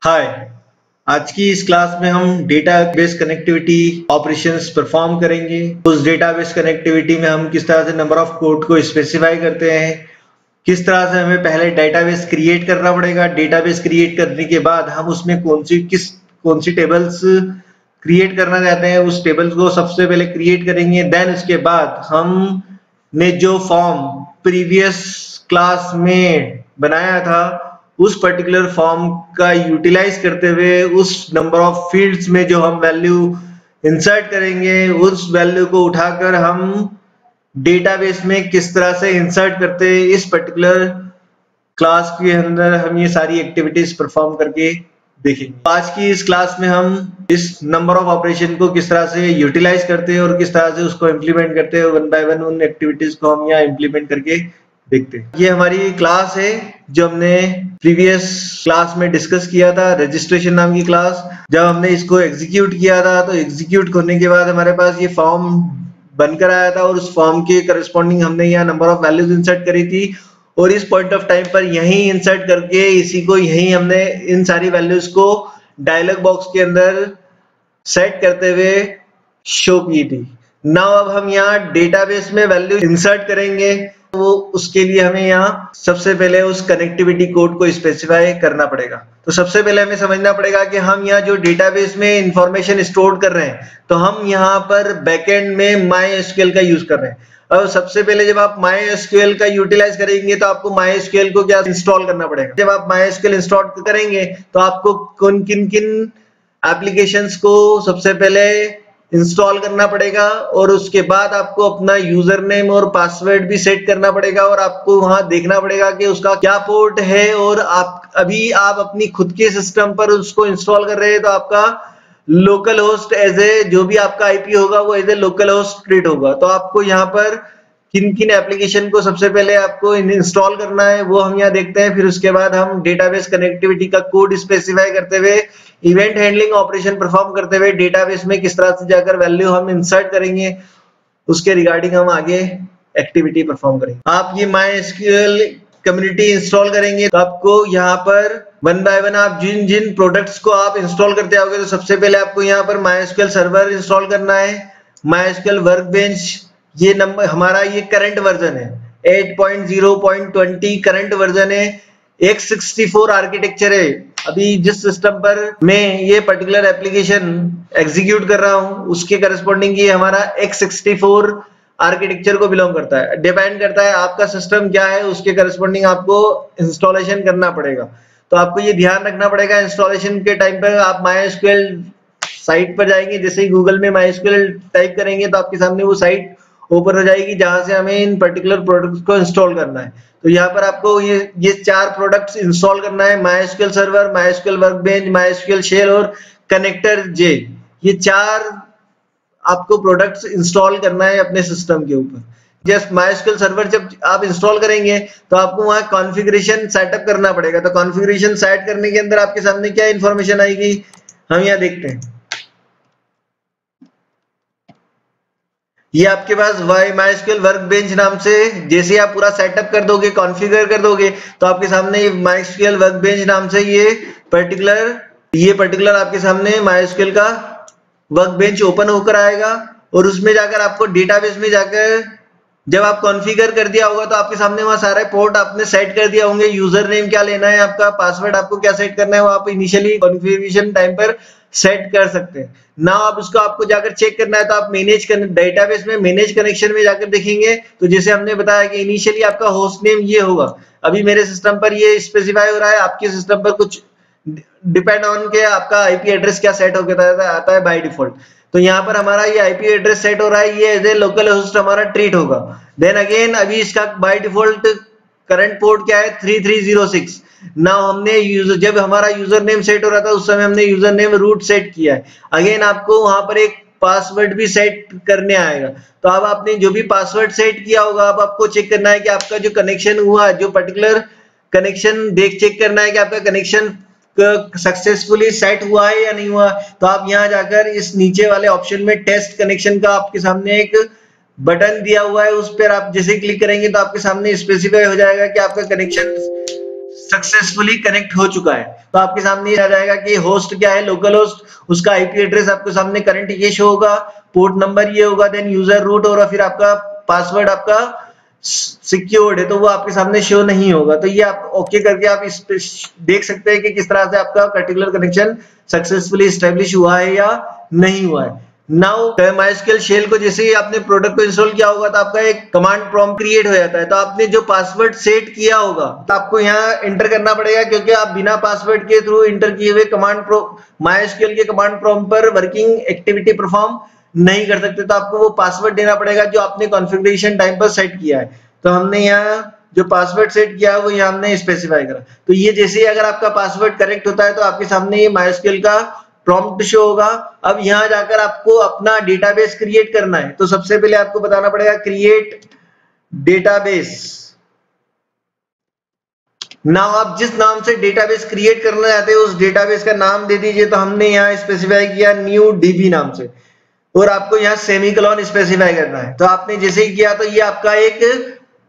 हाय। आज की इस क्लास में हम डेटाबेस कनेक्टिविटी ऑपरेशंस परफॉर्म करेंगे। उस डेटाबेस कनेक्टिविटी में हम किस तरह से नंबर ऑफ कोड को स्पेसिफाई करते हैं, किस तरह से हमें पहले डेटाबेस क्रिएट करना पड़ेगा, डेटाबेस क्रिएट करने के बाद हम उसमें कौन सी टेबल्स क्रिएट करना चाहते हैं, उस टेबल्स को सबसे पहले क्रिएट करेंगे। देन उसके बाद हम ने जो फॉर्म प्रीवियस क्लास में बनाया था उस पर्टिकुलर फॉर्म का यूटिलाइज करते हुए उस नंबर ऑफ फील्ड्स में जो हम वैल्यू इंसर्ट करेंगे उस वैल्यू को उठाकर हम डेटाबेस में किस तरह से इंसर्ट करते हैं, इस पर्टिकुलर क्लास के अंदर हम ये सारी एक्टिविटीज परफॉर्म करके देखेंगे। आज की इस क्लास में हम इस नंबर ऑफ ऑपरेशन को किस तरह से यूटिलाइज करते हैं और किस तरह से उसको इम्प्लीमेंट करते हैं, वन बाय वन उन एक्टिविटीज को हम यहाँ इम्प्लीमेंट करके देखते हैं। ये हमारी क्लास है जो हमने प्रीवियस क्लास में डिस्कस किया था, रजिस्ट्रेशन नाम की क्लास। जब हमने इसको एग्जीक्यूट किया था तो एग्जीक्यूट करने के बाद हमारे पास ये फॉर्म बनकर आया था और उस फॉर्म के करस्पॉन्डिंग हमने यहाँ नंबर ऑफ वैल्यूज इंसर्ट करी थी और इस पॉइंट ऑफ टाइम पर यहीं इंसर्ट करके इसी को यहीं हमने इन सारी वैल्यूज को डायलॉग बॉक्स के अंदर सेट करते हुए शो की थी। नाउ अब हम यहाँ डेटाबेस में वैल्यू इंसर्ट करेंगे, वो उसके लिए हमें यहाँ सबसे पहले उस कनेक्टिविटी कोड को स्पेसिफाई करना पड़ेगा। तो सबसे पहले हमें समझना पड़ेगा कि हम यहाँ जो डेटाबेस में इंफॉर्मेशन स्टोर कर रहे हैं तो हम यहाँ पर बैकएंड में MySQL का यूज कर रहे हैं। अब सबसे पहले जब आप MySQL का यूटिलाइज करेंगे तो आपको MySQL को क्या इंस्टॉल करना पड़ेगा। जब आप MySQL इंस्टॉल करेंगे तो आपको किन किन एप्लीकेशंस को सबसे पहले इंस्टॉल करना पड़ेगा और उसके बाद आपको अपना यूजर नेम और पासवर्ड भी सेट करना पड़ेगा और आपको वहां देखना पड़ेगा कि उसका क्या पोर्ट है। और आप अपनी खुद के सिस्टम पर उसको इंस्टॉल कर रहे हैं तो आपका लोकल होस्ट एज ए जो भी आपका आईपी होगा वो as a local host treat होगा। तो आपको यहाँ पर किन किन एप्लीकेशन को सबसे पहले आपको इंस्टॉल करना है वो हम यहाँ देखते हैं। फिर उसके बाद हम डेटाबेस कनेक्टिविटी का कोड स्पेसिफाई करते हुए इवेंट हैंडलिंग ऑपरेशन परफॉर्म करते हुए डेटाबेस में किस तरह से जाकर वैल्यू हम इंसर्ट करेंगे उसके रिगार्डिंग हम आगे एक्टिविटी परफॉर्म करेंगे। आप ये MySQL कम्युनिटी इंस्टॉल करेंगे तो आपको यहाँ पर वन बाय वन आप जिन जिन प्रोडक्ट्स को आप इंस्टॉल करते आओगे तो सबसे पहले आपको यहाँ पर MySQL सर्वर इंस्टॉल करना है, MySQL वर्कबेंच। ये नंबर हमारा ये करंट वर्जन है, 8.0.20 करंट वर्जन है, x64 आर्किटेक्चर है। अभी जिस सिस्टम पर मैं ये पर्टिकुलर एप्लीकेशन एग्जीक्यूट कर रहा हूँ उसके करस्पॉन्डिंग ये हमारा x64 आर्किटेक्चर को बिलोंग करता है। डिपेंड करता है आपका सिस्टम क्या है उसके करस्पॉन्डिंग आपको इंस्टॉलेशन करना पड़ेगा। तो आपको ये ध्यान रखना पड़ेगा इंस्टॉलेशन के टाइम पर आप MySQL साइट पर जाएंगे, जैसे ही गूगल में MySQL टाइप करेंगे तो आपके सामने वो साइट ओपन हो जाएगी जहां से हमें इन पर्टिकुलर प्रोडक्ट्स को इंस्टॉल करना है। तो यहाँ पर आपको ये 4 प्रोडक्ट्स इंस्टॉल करना है, MySQL server, MySQL workbench, MySQL shell और कनेक्टर जे। ये 4 आपको प्रोडक्ट्स इंस्टॉल करना है अपने सिस्टम के ऊपर। जस्ट MySQL सर्वर जब आप इंस्टॉल करेंगे तो आपको वहां कॉन्फ़िगरेशन सेटअप करना पड़ेगा। तो कॉन्फ़िगरेशन सेट करने के अंदर आपके सामने क्या इंफॉर्मेशन आएगी हम यहाँ देखते हैं। ये आपके पास MySQL वर्कबेंच नाम से जैसे आप पूरा सेटअप कर दोगे, कॉन्फ़िगर कर दोगे तो आपके सामने MySQL वर्कबेंच नाम से ये पर्टिकुलर आपके सामने MySQL का वर्कबेंच ओपन होकर आएगा और उसमें जाकर आपको डेटाबेस में जाकर जब आप कॉन्फ़िगर कर दिया होगा तो आपके सामने वहां सारे पोर्ट आपने सेट कर दिया होंगे, यूजर नेम क्या लेना है आपका, पासवर्ड आपको क्या सेट करना है वो आप इनिशियली कॉन्फ़िगरेशन टाइम पर सेट कर सकते हैं। ना आप उसको आपको जाकर चेक करना है तो आप डेटाबेस में मैनेज कनेक्शन में जाकर देखेंगे तो जैसे हमने बताया कि इनिशियली आपका होस्ट नेम ये होगा। अभी मेरे सिस्टम पर ये स्पेसिफाई हो रहा है, आपके सिस्टम पर कुछ डिपेंड ऑन के आपका आईपी एड्रेस क्या सेट होकर आता है बाय डिफॉल्ट। तो यहाँ पर हमारा ये आईपी एड्रेस सेट हो रहा है, ये एज ए लोकल होस्ट हमारा ट्रीट होगा। देन अगेन अभी इसका बाय डिफॉल्ट करंट पोर्ट क्या है 3306। ना हमने जब हमारा यूजर नेम सेट हो रहा था उस समय हमने यूजर नेम रूट सेट किया है। अगेन आपको वहां पर एक पासवर्ड भी सेट करने आएगा। तो अब आपने जो भी पासवर्ड सेट किया होगा अब आपको चेक करना है कि आपका जो कनेक्शन हुआ, जो पर्टिकुलर कनेक्शन चेक करना है कि आपका कनेक्शन सक्सेसफुली सेट हुआ है या नहीं हुआ। तो आप यहाँ जाकर इस नीचे वाले ऑप्शन में टेस्ट कनेक्शन का आपके सामने एक बटन दिया हुआ है, उस पर आप जैसे क्लिक करेंगे तो आपके सामने स्पेसिफाई हो जाएगा कि आपका कनेक्शन सक्सेसफुली कनेक्ट हो चुका है। तो आपके सामने आ जाएगा कि होस्ट क्या है, लोकल होस्ट, उसका आईपी एड्रेस आपके सामने करंट ये शो होगा, पोर्ट नंबर ये होगा, देन यूजर रूट और फिर आपका पासवर्ड आपका सिक्योर्ड है तो वो आपके सामने शो नहीं होगा। तो ये आप ओके करके आप इस पे देख सकते हैं कि किस तरह से आपका पर्टिकुलर कनेक्शन सक्सेसफुली एस्टेब्लिश हुआ है या नहीं हुआ है। नाउ MySQL शेल को जैसे ही आपने प्रोडक्ट को इंस्टॉल किया होगा तो आपका एक कमांड प्रॉम्प्ट क्रिएट हो जाता है। तो आपने जो पासवर्ड सेट किया होगा तो आपको यहाँ एंटर करना पड़ेगा, क्योंकि आप बिना पासवर्ड के थ्रू एंटर किए हुए MySQL के कमांड प्रॉम्प्ट पर वर्किंग एक्टिविटी परफॉर्म नहीं कर सकते। तो आपको वो पासवर्ड देना पड़ेगा जो आपने कॉन्फ़िगरेशन टाइम पर सेट किया है। तो हमने यहाँ जो पासवर्ड सेट किया है वो यहाँ हमने स्पेसिफाई करा। तो ये जैसे ही अगर आपका पासवर्ड करेक्ट होता है तो आपके सामने ये MySQL का प्रॉम्प्ट शो होगा। अब यहाँ जाकर आपको अपना डेटाबेस क्रिएट करना है। तो सबसे पहले आपको बताना पड़ेगा क्रिएट डेटाबेस। नाउ आप जिस नाम से डेटाबेस क्रिएट करना चाहते हैं उस डेटाबेस का नाम दे दीजिए। तो हमने यहाँ स्पेसिफाई किया न्यू डीबी नाम से, और आपको यहाँ सेमीकोलन स्पेसिफाई करना है। तो आपने जैसे ही किया तो ये आपका एक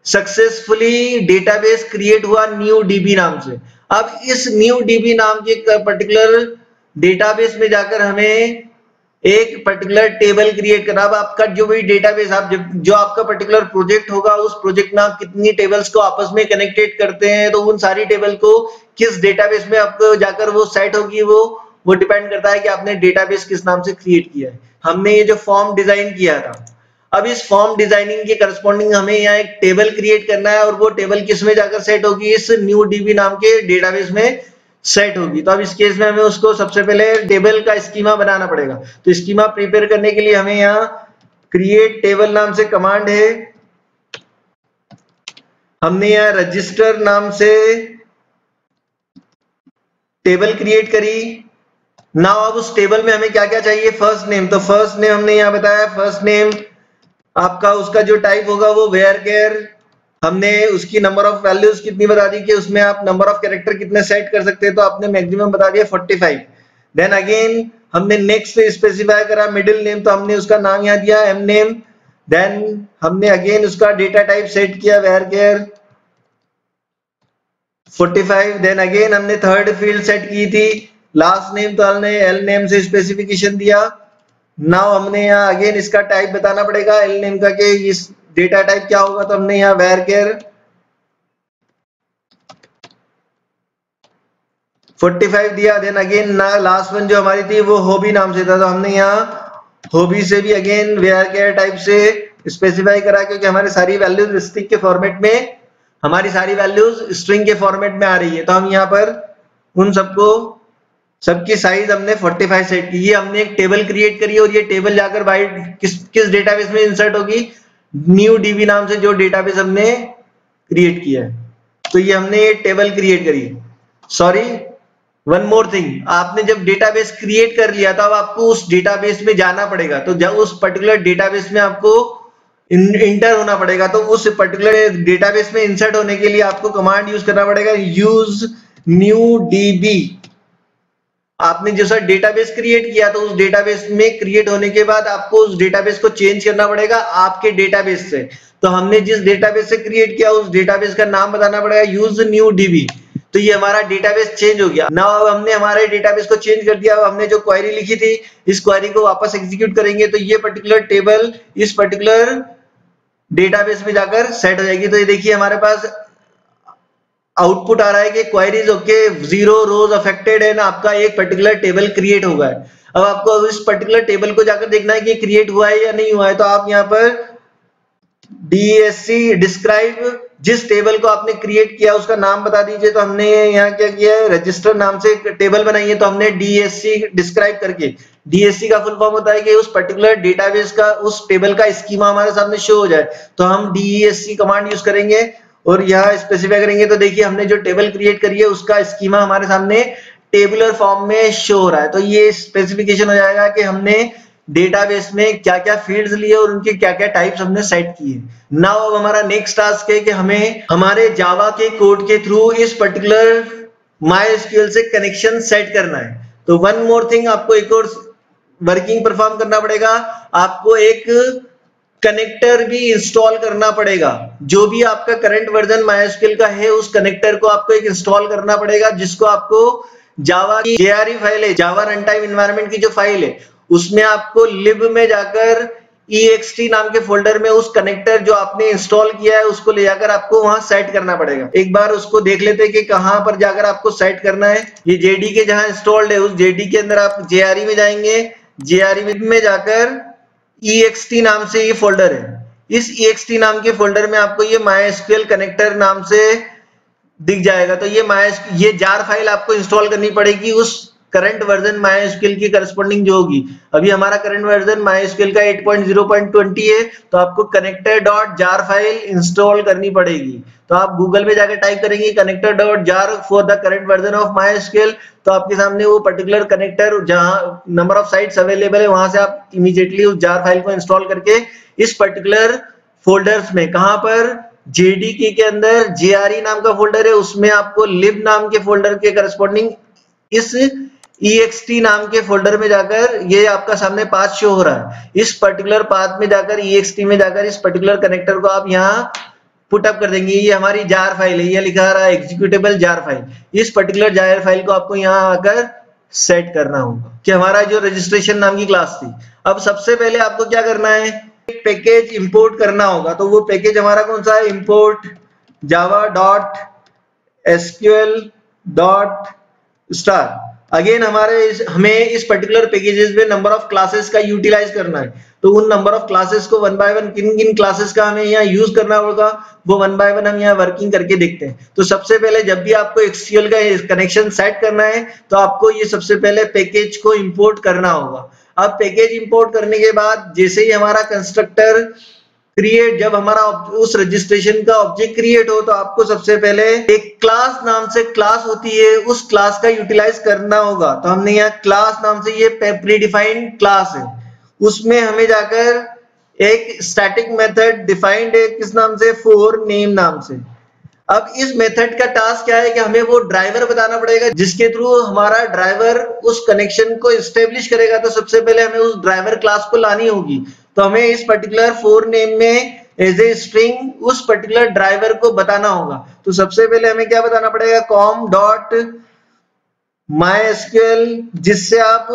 सक्सेसफुली डेटाबेस क्रिएट हुआ न्यू डीबी नाम से। अब इस न्यू डीबी नाम के पर्टिकुलर डेटाबेस में जाकर हमें एक पर्टिकुलर टेबल क्रिएट करना। अब आपका जो भी डेटाबेस आप जो आपका पर्टिकुलर प्रोजेक्ट होगा उस प्रोजेक्ट में आप कितनी टेबल्स को आपस में कनेक्टेड करते हैं, तो उन सारी टेबल को किस डेटाबेस में आपको जाकर वो सेट होगी वो डिपेंड करता है कि आपने डेटाबेस किस नाम से क्रिएट किया है। हमने ये जो फॉर्म डिजाइन किया था, अब इस फॉर्म डिजाइनिंग के करस्पॉन्डिंग हमें यहाँ एक टेबल क्रिएट करना है, और वो टेबल किस में जाकर सेट होगी, इस न्यू डीबी नाम के डेटाबेस में सेट होगी। तो अब इस केस में हमें उसको सबसे पहले टेबल का स्कीमा बनाना पड़ेगा। तो स्कीमा प्रिपेयर करने के लिए हमें यहाँ क्रिएट टेबल नाम से कमांड है। हमने यहाँ रजिस्टर नाम से टेबल क्रिएट करी। नाउ अब उस टेबल में हमें क्या क्या चाहिए, फर्स्ट नेम। तो फर्स्ट नेम हमने यहाँ बताया, फर्स्ट नेम आपका उसका जो टाइप होगा वो varchar। हमने उसकी नंबर ऑफ वैल्यूज कितनी बता दी कि उसमें आप नंबर ऑफ कैरेक्टर कितने सेट कर सकते हैं, तो आपने मैक्सिमम बता दिया 45। देन अगेन हमने नेक्स्ट स्पेसिफाई करा मिडिल नेम, तो हमने उसका नाम यहाँ दिया mname। देन हमने अगेन उसका डेटा टाइप सेट किया varchar 45। देन अगेन हमने थर्ड फील्ड सेट की थी लास्ट नेम, तो हमने एल नेम से स्पेसिफिकेशन दिया। नाउ हमने यहाँ अगेन इसका टाइप बताना पड़ेगा एल नेम का कि इस डेटा टाइप क्या होगा, तो हमने यहाँ varchar 45 दिया। देन अगेन ना लास्ट वन जो हमारी थी वो हॉबी नाम से था, तो हमने यहाँ हॉबी से भी अगेन varchar टाइप से स्पेसिफाई करा, क्योंकि हमारी सारी वैल्यूज स्ट्रिंग के फॉर्मेट में स्ट्रिंग के फॉर्मेट में आ रही है। तो हम यहाँ पर उन सबकी साइज हमने 45 सेट की। ये हमने एक टेबल क्रिएट करी और ये टेबल जाकर बाय किस डेटाबेस में इंसर्ट होगी, न्यू डीबी नाम से जो डेटाबेस हमने क्रिएट किया है। तो ये हमने ये टेबल क्रिएट करी। सॉरी, वन मोर थिंग, आपने जब डेटाबेस क्रिएट कर लिया तो अब आपको उस डेटाबेस में जाना पड़ेगा। तो जब उस पर्टिकुलर डेटाबेस में आपको इंटर होना पड़ेगा, तो उस पर्टिकुलर डेटाबेस में इंसर्ट होने के लिए आपको कमांड यूज करना पड़ेगा यूज न्यू डीबी। आपने जैसा डेटाबेस क्रिएट किया तो उस डेटाबेस में क्रिएट होने के बाद आपको उस डेटाबेस को चेंज करना पड़ेगा आपके डेटाबेस से। तो हमने जिस डेटाबेस से क्रिएट किया उस डेटाबेस का नाम बताना पड़ेगा यूज न्यू डीबी। तो ये हमारा डेटाबेस चेंज हो गया। नाउ अब हमने हमारे डेटाबेस को चेंज कर दिया। अब हमने जो क्वेरी लिखी थी इस क्वेरी को वापस एग्जीक्यूट करेंगे तो ये पर्टिकुलर टेबल इस पर्टिकुलर डेटाबेस में जाकर सेट हो जाएगी। तो ये देखिए हमारे पास आउटपुट आ रहा है कि क्वेरीज ओके 0 रोज अफेक्टेड है ना, आपका एक पर्टिकुलर टेबल क्रिएट हो गया है। अब आपको इस पर्टिकुलर टेबल को जाकर देखना है कि क्रिएट हुआ है या नहीं हुआ है। तो आप यहाँ पर DSC डिस्क्राइब जिस टेबल को आपने क्रिएट किया उसका नाम बता दीजिए। तो हमने यहाँ क्या किया है, रजिस्टर नाम से एक टेबल बनाई है। तो हमने DSC डिस्क्राइब करके, DSC का फुल फॉर्म होता है कि उस पर्टिकुलर डेटाबेस का उस टेबल का स्कीमा हमारे सामने शो हो जाए। तो हम DESC कमांड यूज करेंगे और यहाँ स्पेसिफाई करेंगे। तो देखिए हमने जो टेबल क्रिएट करी है उसका स्कीमा हमारे सामने टेबुलर फॉर्म में शो हो रहा है। तो ये स्पेसिफिकेशन हो जाएगा कि हमने डेटाबेस में क्या क्या फील्ड्स लिए और उनके क्या क्या टाइप्स हमने सेट किए। नाउ अब हमारा नेक्स्ट टास्क है कि हमें हमारे जावा के कोड के थ्रू इस पर्टिकुलर MySQL से कनेक्शन सेट करना है। तो वन मोर थिंग, आपको एक और वर्किंग परफॉर्म करना पड़ेगा। आपको एक कनेक्टर भी इंस्टॉल करना पड़ेगा। जो भी आपका करंट वर्जन MySQL का है उस कनेक्टर को आपको एक इंस्टॉल करना पड़ेगा, जिसको आपको जावा की JRE फाइल है, जावा रन टाइम एनवायरनमेंट की जो फाइल है, उसमें आपको लिब में जाकर ext नाम के फोल्डर में उस कनेक्टर जो आपने इंस्टॉल किया है उसको ले जाकर आपको वहां सेट करना पड़ेगा। एक बार उसको देख लेते हैं कि कहां पर जाकर आपको सेट करना है। ये JDK जहां इंस्टॉल्ड है उस JDK के अंदर आप JRE में जाएंगे, JRE में जाकर ext नाम से ये फोल्डर है, इस ext नाम के फोल्डर में आपको ये MySQL कनेक्टर नाम से दिख जाएगा। तो ये जार फाइल आपको इंस्टॉल करनी पड़ेगी उस करंट वर्जन MySQL की करस्पॉन्डिंग जो होगी। अभी हमारा करंट वर्जन MySQL का 8.0.20 है, तो आपको connector.jar फाइल इंस्टॉल करनी पड़ेगी। तो आप गूगल में जाकर टाइप करेंगे connector.jar for the current version of MySQL, तो आपके सामने वो पर्टिकुलर कनेक्टर जहां नंबर ऑफ साइट्स अवेलेबल है वहां से आप इमीडिएटली उस जार फाइल को इंस्टॉल करके इस पर्टिकुलर फोल्डर्स में, कहां पर JDK के अंदर JRE नाम का फोल्डर है, उसमें आपको lib नाम के फोल्डर के करस्पॉन्डिंग इस ext नाम के फोल्डर में जाकर ये आपका सामने पाथ शो हो रहा है, इस पर्टिकुलर पाथ में जाकर ext में जाकर इस पर्टिकुलर कनेक्टर को आप यहाँ पुट अप कर देंगे। ये हमारी जार फाइल है, ये लिखा रहा है एग्जीक्यूटेबल जार फाइल। इस पर्टिकुलर जार फाइल को आपको यहाँ आकर सेट करना होगा कि हमारा जो रजिस्ट्रेशन नाम की क्लास थी। अब सबसे पहले आपको क्या करना है, पैकेज इंपोर्ट करना होगा। तो वो पैकेज हमारा कौन सा है, इंपोर्ट java.sql.star। अगेन हमें इस पर्टिकुलर पैकेजेस में नंबर ऑफ क्लासेस का यूटिलाइज करना है। तो उन नंबर ऑफ क्लासेस को वन बाय वन किन किन क्लासेस का हमें यहाँ यूज करना होगा वो वन बाय वन हम यहाँ वर्किंग करके देखते हैं। तो सबसे पहले जब भी आपको SQL का कनेक्शन सेट करना है तो आपको ये सबसे पहले पैकेज को इंपोर्ट करना होगा। अब पैकेज इंपोर्ट करने के बाद जैसे ही हमारा कंस्ट्रक्टर क्रिएट, जब हमारा उस रजिस्ट्रेशन का ऑब्जेक्ट क्रिएट हो तो आपको सबसे पहले एक क्लास नाम से क्लास होती है, उस क्लास का यूटिलाइज करना होगा। तो हमने यहाँ क्लास नाम से ये प्रीडिफाइंड क्लास है, उसमें हमें जाकर एक स्टैटिक मेथड डिफाइंड है, किस नाम से, फॉर नेम नाम से। अब इस मेथड का टास्क क्या है कि हमें वो ड्राइवर बताना पड़ेगा जिसके थ्रू हमारा ड्राइवर उस कनेक्शन को एस्टेब्लिश करेगा। तो सबसे पहले हमें उस ड्राइवर क्लास को लानी होगी। तो हमें इस पर्टिकुलर फॉर नेम में एज ए स्ट्रिंग उस पर्टिकुलर ड्राइवर को बताना होगा। तो सबसे पहले हमें क्या बताना पड़ेगा, com.mysql, जिससे आप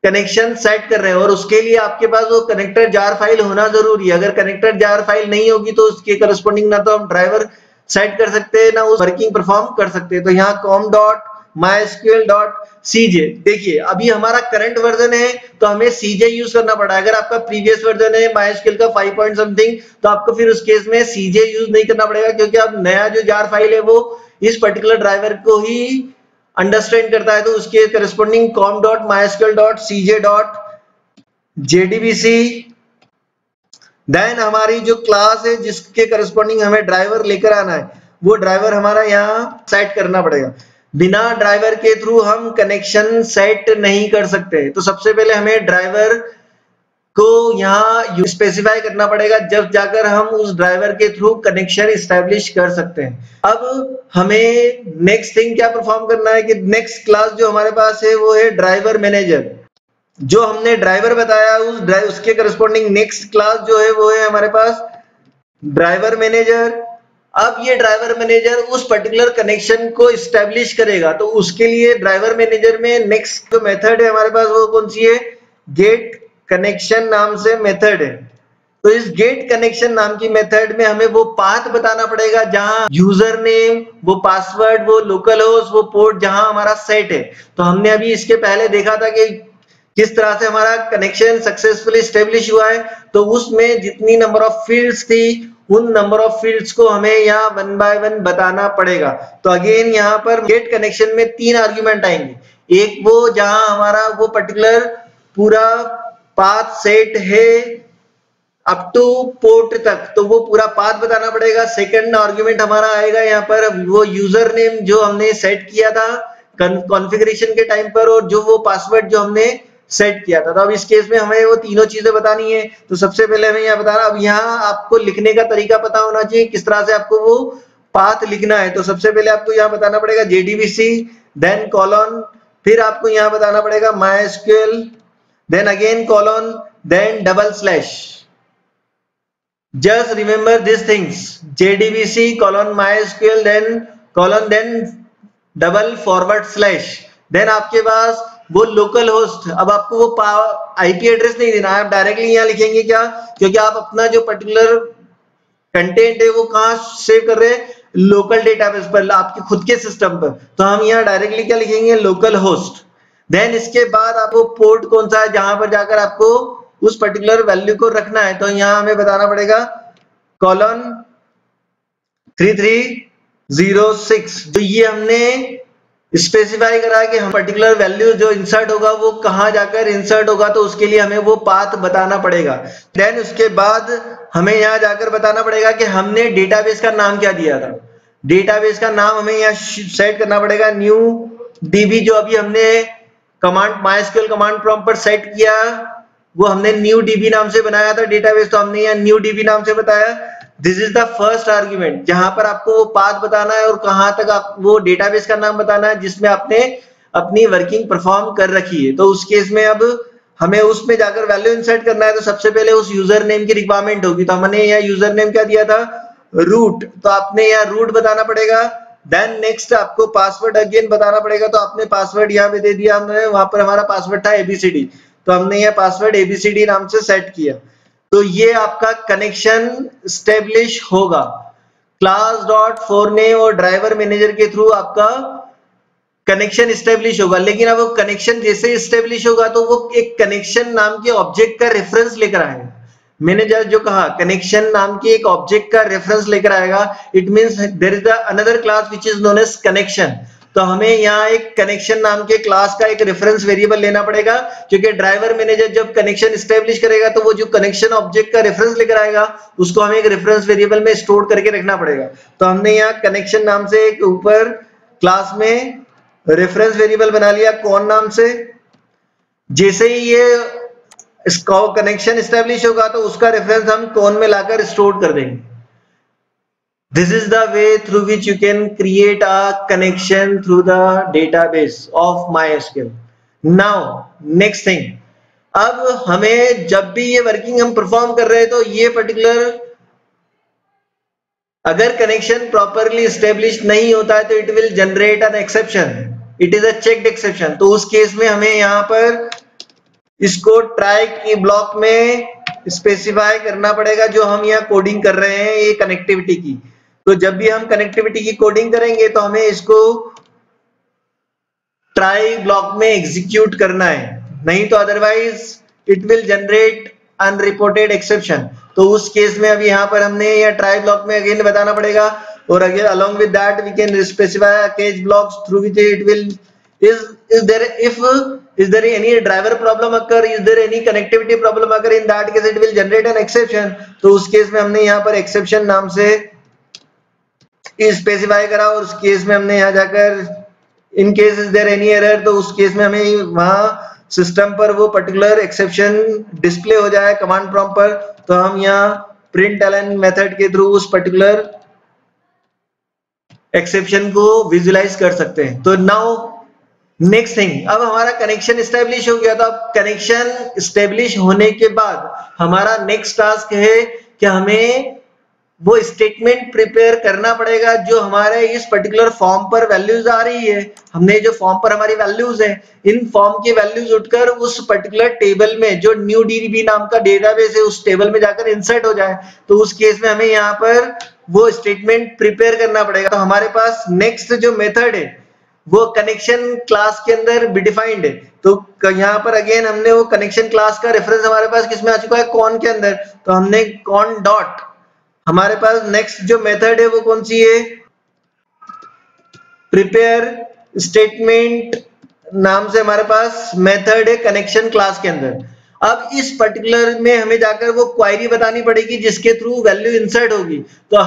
कनेक्शन सेट कर रहे हैं, और उसके लिए आपके पास वो कनेक्टर जार फाइल होना जरूरी है। अगर कनेक्टर जार फाइल नहीं होगी तो उसके करस्पॉन्डिंग ना तो हम ड्राइवर सेट कर सकते हैं ना उस वर्किंग परफॉर्म कर सकते हैं। तो यहाँ com.mysql.cj, देखिए अभी हमारा करंट वर्जन है तो हमें CJ यूज करना पड़ा। अगर आपका प्रीवियस वर्जन है MySQL का 5 पॉइंट समथिंग तो आपको फिर उस केस में CJ यूज नहीं करना पड़ेगा, क्योंकि अब नया जो जार फाइल है वो इस पर्टिकुलर ड्राइवर को ही अंडरस्टैंड करता है। तो उसके करस्पॉन्डिंग com.mysql.cj.jdbc, देन हमारी जो क्लास है जिसके करस्पॉन्डिंग हमें ड्राइवर लेकर आना है वो ड्राइवर हमारा यहाँ सेट करना पड़ेगा। बिना ड्राइवर के थ्रू हम कनेक्शन सेट नहीं कर सकते। तो सबसे पहले हमें ड्राइवर को यहाँ स्पेसिफाई करना पड़ेगा, जब जाकर हम उस ड्राइवर के थ्रू कनेक्शन एस्टैब्लिश कर सकते हैं। अब हमें नेक्स्ट थिंग क्या परफॉर्म करना है कि नेक्स्ट क्लास जो हमारे पास है वो है ड्राइवर मैनेजर। जो हमने ड्राइवर बताया उसके करस्पॉन्डिंग नेक्स्ट क्लास जो है वो है हमारे पास ड्राइवर मैनेजर। अब ये ड्राइवर मैनेजर उस पर्टिकुलर कनेक्शन को एस्टैब्लिश करेगा। तो उसके लिए ड्राइवर मैनेजर में नेक्स्ट जो मेथड है हमारे पास वो कौन सी है, गेट कनेक्शन नाम से मेथड है। तो इस गेट कनेक्शन नाम की मेथड में हमें वो पाथ बताना पड़ेगा जहां यूजर नेम, वो पासवर्ड, वो लोकल होस्ट, वो पोर्ट जहां हमारा सेट है। तो हमने अभी इसके पहले देखा था कि किस तरह से हमारा कनेक्शन सक्सेसफुली एस्टेब्लिश हुआ है। तो उसमें जितनी नंबर ऑफ फील्ड्स थी उन नंबर ऑफ फील्ड्स को हमें यहाँ वन बाय वन बताना पड़ेगा। तो अगेन यहाँ पर गेट कनेक्शन में 3 आर्ग्यूमेंट आएंगे। एक वो जहां हमारा वो पर्टिकुलर पूरा पाथ सेट है अप टू पोर्ट तक, तो वो पूरा पाथ बताना पड़ेगा। सेकंड आर्ग्यूमेंट हमारा आएगा यहाँ पर वो यूजर नेम जो हमने सेट किया था कॉन्फ़िगरेशन के टाइम पर, और जो वो पासवर्ड जो हमने सेट किया था। तो अब इस केस में हमें वो तीनों चीजें बतानी है। तो सबसे पहले हमें यहाँ बताना, अब यहाँ आपको लिखने का तरीका पता होना चाहिए किस तरह से आपको वो पाथ लिखना है। तो सबसे पहले आपको यहाँ बताना पड़ेगा JDBC, देन कॉलन, फिर आपको यहाँ बताना पड़ेगा MySQL, then again colon, then double slash. Just remember these things: JDBC colon MySQL then double forward slash, then आपके पास वो लोकल होस्ट। अब आपको वो आईपी एड्रेस नहीं देना है, आप डायरेक्टली यहाँ लिखेंगे क्या, क्योंकि आप अपना जो पर्टिकुलर कंटेंट है वो कहाँ सेव कर रहे हैं, लोकल डेटाबेस पर, आपके खुद के सिस्टम पर। तो हम यहाँ डायरेक्टली क्या लिखेंगे, लोकल होस्ट। देन इसके बाद आपको पोर्ट कौन सा है जहां पर जाकर आपको उस पर्टिकुलर वैल्यू को रखना है, तो यहाँ हमें बताना पड़ेगा कॉलन 3306। तो ये हमने स्पेसिफाई करा कि हम पर्टिकुलर वैल्यू जो इंसर्ट होगा वो कहां जाकर इंसर्ट होगा, तो उसके लिए हमें वो पाथ बताना पड़ेगा। देन उसके बाद हमें यहाँ जाकर बताना पड़ेगा कि हमने डेटाबेस का नाम क्या दिया था। डेटाबेस का नाम हमें यहाँ सेट करना पड़ेगा न्यू डीबी। जो अभी हमने कमांड MySQL कमांड प्रॉम्प्ट पर सेट किया वो हमने न्यू डीबी नाम से बनाया था डेटाबेस, तो हमने यहाँ न्यू डीबी नाम से बताया। This is the first argument जहां पर आपको वो पाथ बताना है और कहां तक आप वो डेटाबेस का नाम बताना है जिसमें आपने अपनी वर्किंग परफॉर्म कर रखी है। तो उस केस में अब हमें उसमें जाकर वैल्यू इंसर्ट करना है, तो सबसे पहले उस यूजर नेम की रिक्वायरमेंट होगी। तो हमने यहाँ यूजर नेम क्या दिया था, रूट, तो आपने यहाँ रूट बताना पड़ेगा। देन नेक्स्ट आपको पासवर्ड अगेन बताना पड़ेगा, तो आपने पासवर्ड यहाँ पे दे दिया हमने, वहां पर हमारा पासवर्ड था एबीसीडी, तो हमने यहाँ पासवर्ड एबीसीडी नाम से सेट किया। तो ये आपका कनेक्शन स्टेब्लिश होगा। क्लास डॉट फोरनेम और ड्राइवर मैनेजर के थ्रू आपका कनेक्शन स्टेब्लिश होगा। लेकिन अब वो कनेक्शन जैसे स्टेब्लिश होगा तो वो एक कनेक्शन नाम के ऑब्जेक्ट का रेफरेंस लेकर आएगा। मैंने जो कहा कनेक्शन नाम के एक ऑब्जेक्ट का रेफरेंस लेकर आएगा, it means there is the another class which is known as connection. तो हमें यहाँ एक कनेक्शन नाम के क्लास का एक रेफरेंस वेरिएबल लेना पड़ेगा, क्योंकि ड्राइवर मैनेजर जब कनेक्शन स्टेब्लिश करेगा तो वो जो कनेक्शन ऑब्जेक्ट का रेफरेंस लेकर आएगा उसको हमें एक रेफरेंस वेरिएबल में स्टोर करके रखना पड़ेगा। तो हमने यहाँ कनेक्शन नाम से एक ऊपर क्लास में रेफरेंस वेरिएबल बना लिया कौन नाम से। जैसे ही ये इसका कनेक्शन स्टैब्लिश होगा तो उसका रेफरेंस हम कौन में लाकर स्टोर कर देंगे। This is the way through which you can create a connection through the database of MySQL. Now next thing, अब हमें जब भी ये वर्किंग हम परफॉर्म कर रहे हैं तो ये पर्टिकुलर अगर कनेक्शन प्रॉपरली स्टेब्लिश नहीं होता है तो it will generate an exception, it is a checked exception. तो उस केस में हमें यहाँ पर इसको ट्राई की ब्लॉक में स्पेसिफाई करना पड़ेगा जो हम यहाँ कोडिंग कर रहे हैं ये कनेक्टिविटी की। तो जब भी हम कनेक्टिविटी की कोडिंग करेंगे तो हमें इसको ट्राई ब्लॉक में एग्जीक्यूट करना है, नहीं तो otherwise it will generate unreported exception. तो उस केस में अभी यहाँ पर हमने यह ट्राई ब्लॉक में अगेन बताना पड़ेगा, और again along with that we can specify a case blocks through which it will is there any driver problem occur, is there any connectivity problem occur, in that case it will generate an exception। तो उस case में हमने यहाँ पर exception नाम से specify करा, और उस केस में हमने यहाँ जाकर in case is there any error, तो उस केस में हमें वहां सिस्टम पर वो पर्टिकुलर एक्सेप्शन डिस्प्ले हो जाए कमांड प्रॉम्प्ट पर। तो हम यहाँ println मेथड के थ्रू उस पर्टिकुलर एक्सेप्शन को विजुलाइज कर सकते हैं। तो नाउ नेक्स्ट थिंग, अब हमारा कनेक्शन स्टेब्लिश हो गया। तो अब कनेक्शन स्टेब्लिश होने के बाद हमारा नेक्स्ट टास्क है कि हमें वो स्टेटमेंट प्रिपेयर करना पड़ेगा जो हमारे इस पर्टिकुलर फॉर्म पर वैल्यूज आ रही है। हमने जो फॉर्म पर हमारी वैल्यूज है, इन फॉर्म की वैल्यूज उठकर उस पर्टिकुलर टेबल में जो न्यू डीबी नाम का डेटाबेस है उस टेबल में जाकर इंसर्ट हो जाए। तो उस केस में हमें यहाँ पर वो स्टेटमेंट प्रिपेयर करना पड़ेगा। तो हमारे पास नेक्स्ट जो मेथड है वो कनेक्शन क्लास के अंदर भी डिफाइंड है। तो यहाँ पर अगेन हमने वो कनेक्शन क्लास का रेफरेंस हमारे पास किसमें आ चुका है, कॉन के अंदर। तो हमने कॉन डॉट, हमारे पास नेक्स्ट जो मेथड है वो कौन सी है, प्रिपेयर स्टेटमेंट नाम से हमारे पास मेथड है कनेक्शन क्लास के अंदर। अब इस पर्टिकुलर में हमें जाकर वो क्वेरी बतानी पड़ेगी जिसके थ्रू वैल्यू इंसर्ट होगी। तो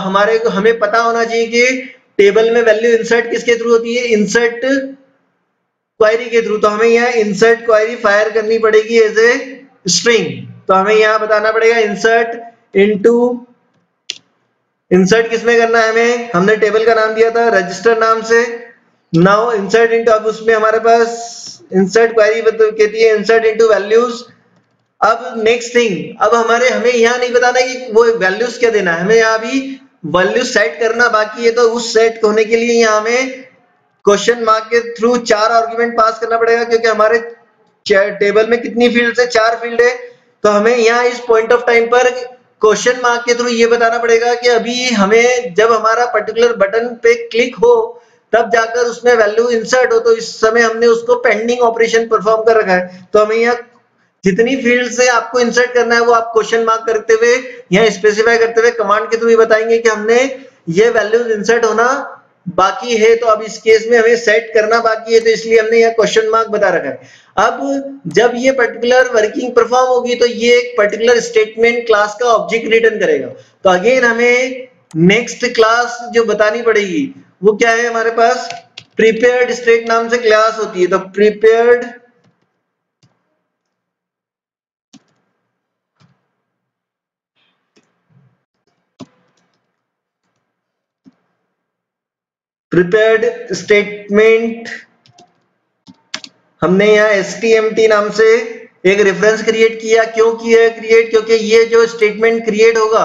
हमें पता होना चाहिए कि टेबल में वैल्यू इंसर्ट किसके थ्रू होती है, इंसर्ट क्वेरी के थ्रू। तो हमें यहाँ इंसर्ट क्वेरी फायर करनी पड़ेगी एज ए स्ट्रिंग। तो हमें यहाँ बताना पड़ेगा इंसर्ट इनटू, इंसर्ट किसमें करना है हमें, हमने टेबल का नाम दिया था रजिस्टर नाम से। नाउ इंसर्ट इनटू, अब उसमें हमारे पास इंसर्ट क्वेरी कहती है इंसर्ट इनटू वैल्यूज अब नेक्स्ट थिंग, अब हमें यहाँ नहीं बताना कि वो वैल्यूज क्या देना है, हमें यहाँ भी वैल्यू सेट करना बाकी है। तो उस सेट होने के लिए यहाँ हमें क्वेश्चन मार्क के थ्रू 4 आर्गुमेंट पास करना पड़ेगा, क्योंकि हमारे टेबल में कितनी फील्ड है, 4 फील्ड है। तो हमें यहाँ इस पॉइंट ऑफ टाइम पर क्वेश्चन मार्क के थ्रू ये बताना पड़ेगा कि अभी हमें जब हमारा पर्टिकुलर बटन पे क्लिक हो तब जाकर उसमें वैल्यू इंसर्ट हो, तो इस समय हमने उसको पेंडिंग ऑपरेशन परफॉर्म कर रखा है। तो हमें यहाँ जितनी फील्ड से आपको इंसर्ट करना है वो आप क्वेश्चन मार्क करते हुए यहाँ स्पेसिफाई करते हुए कमांड के थ्रू बताएंगे कि हमने ये वैल्यूज इंसर्ट होना बाकी है। तो अब इस केस में हमें सेट करना बाकी है, तो इसलिए हमने यहाँ क्वेश्चन मार्क बता रखा है। अब जब ये पर्टिकुलर वर्किंग परफॉर्म होगी तो ये एक पर्टिकुलर स्टेटमेंट क्लास का ऑब्जेक्ट रिटर्न करेगा। तो अगेन हमें नेक्स्ट क्लास जो बतानी पड़ेगी वो क्या है, हमारे पास प्रिपेयर्ड स्टेट नाम से क्लास होती है। तो प्रिपेयर्ड स्टेटमेंट हमने यहाँ stmt नाम से एक रेफरेंस क्रिएट किया। क्यों किया क्रिएट, क्योंकि ये जो स्टेटमेंट क्रिएट होगा